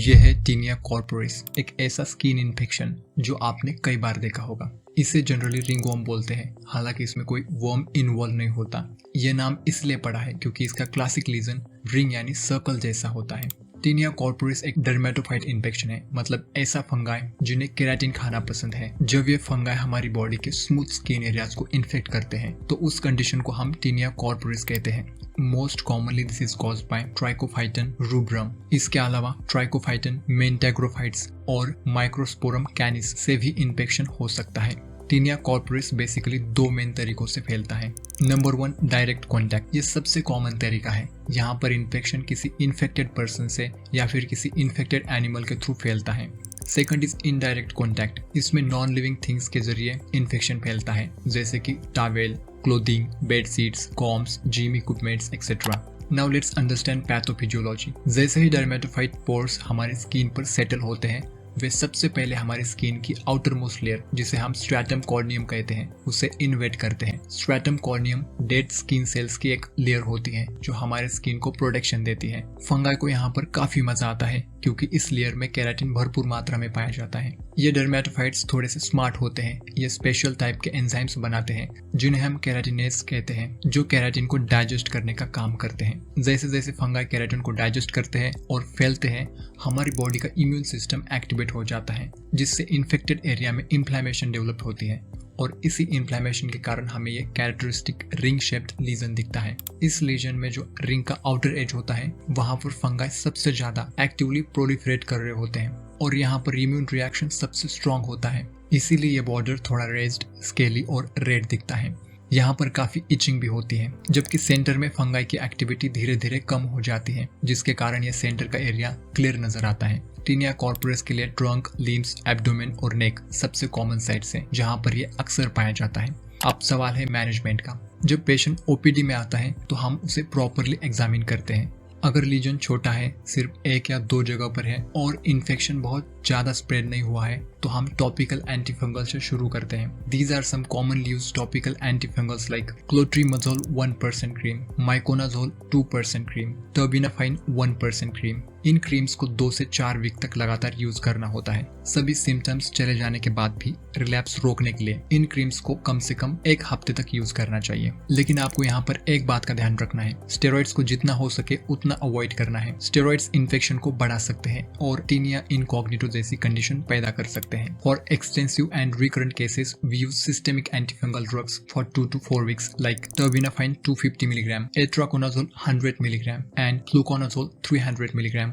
यह है taenia corporis, एक ऐसा स्किन इन्फेक्शन जो आपने कई बार देखा होगा। इसे जनरली रिंगवर्म बोलते हैं, हालांकि इसमें कोई वर्म इन्वॉल्व नहीं होता। यह नाम इसलिए पड़ा है क्योंकि इसका क्लासिक लीजन रिंग यानी सर्कल जैसा होता है। टीनिया कॉर्पोरिस एक डर्मेटोफाइट इन्फेक्शन है, मतलब ऐसा फंगाई जिन्हें केराटिन खाना पसंद है। जब ये फंगाई हमारी बॉडी के स्मूथ स्किन एरियाज को इन्फेक्ट करते हैं तो उस कंडीशन को हम टीनिया कॉर्पोरिस कहते हैं। Most commonly this is caused by trichophyton rubrum. इसके अलावा ट्राइकोफाइटन, मेंटेग्रोफाइट्स और माइक्रोस्पोरम कैनिस से भी इन्फेक्शन हो सकता है। टीनिया कॉर्पोरिस बेसिकली दो मेन तरीकों से फैलता है। Number 1, direct contact. ये सबसे कॉमन तरीका है। यहाँ पर इन्फेक्शन किसी इन्फेक्टेड पर्सन से या फिर किसी इन्फेक्टेड एनिमल के थ्रू फैलता है। Second is indirect contact. इसमें नॉन लिविंग थिंग्स के जरिए इन्फेक्शन फैलता है, जैसे कि towel, clothing, bed sheets, combs, gym equipments etcetera. Now let's understand pathophysiology. जैसे ही डर्मेटोफाइट पोर्स हमारी स्किन पर सेटल होते हैं, वे सबसे पहले हमारी स्किन की आउटर मोस्ट लेयर, जिसे हम स्ट्रैटम कॉर्नियम कहते हैं, उसे इन्वेट करते हैं। Stratum corneum dead skin cells की एक लेयर होती है जो हमारे स्किन को प्रोटेक्शन देती है। फंगाई को यहाँ पर काफी मजा आता है क्योंकि इस लेयर में केराटिन भरपूर मात्रा में पाया जाता है। ये डर्मेटोफाइट्स थोड़े से स्मार्ट होते हैं। ये स्पेशल टाइप के एंजाइम्स बनाते हैं जिन्हें हम केराटिनेज कहते हैं, जो केराटिन को डाइजेस्ट करने का काम करते हैं। जैसे जैसे फंगाई केराटिन को डाइजेस्ट करते हैं और फैलते हैं, हमारी बॉडी का इम्यून सिस्टम एक्टिवेट हो जाता है, जिससे इन्फेक्टेड एरिया में इन्फ्लेमेशन डेवलप होती है और इसी इन्फ्लेमेशन के कारण हमें ये कैरेक्टरिस्टिक रिंग शेप्ड लीजन दिखता है। इस लीजन में जो रिंग का आउटर एज होता है, वहां पर फंगाई सबसे ज्यादा एक्टिवली प्रोलिफरेट कर रहे होते हैं और यहाँ पर इम्यून रिएक्शन सबसे स्ट्रॉन्ग होता है। इसीलिए ये बॉर्डर थोड़ा रेज्ड, स्केली और रेड दिखता है। यहाँ पर काफी इचिंग भी होती है, जबकि सेंटर में फंगाई की एक्टिविटी धीरे धीरे कम हो जाती है, जिसके कारण ये सेंटर का एरिया क्लियर नजर आता है। टीनिया कॉर्पोरिस के लिए ट्रंक, लिम्स, एब्डोमेन और नेक सबसे कॉमन साइट्स हैं जहाँ पर ये अक्सर पाया जाता है। अब सवाल है मैनेजमेंट का। जब पेशेंट ओपीडी में आता है तो हम उसे प्रॉपरली एग्जामिन करते हैं। अगर लीजन छोटा है, सिर्फ 1 या 2 जगह पर है और इन्फेक्शन बहुत ज्यादा स्प्रेड नहीं हुआ है, तो हम टॉपिकल एंटीफंगल से शुरू करते हैं। These are some commonly used topical antifungals like clotrimazole 1% cream, miconazole 2% cream, terbinafine 1% cream. इन क्रीम्स को 2 से 4 वीक तक लगातार यूज करना होता है। सभी सिम्टम्स चले जाने के बाद भी रिलैप्स रोकने के लिए इन क्रीम्स को कम से कम 1 हफ्ते तक यूज करना चाहिए। लेकिन आपको यहाँ पर एक बात का ध्यान रखना है, स्टेरॉइड्स को जितना हो सके उतना अवॉइड करना है। स्टेरॉइड्स इन्फेक्शन को बढ़ा सकते हैं और टीनिया इनकॉग्निटो जैसी कंडीशन पैदा कर सकते हैं। For extensive and recurrent cases we use systemic antifungal drugs for 2 to 4 weeks like terbinafine 250 mg, itraconazole 100 mg and fluconazole 300 mg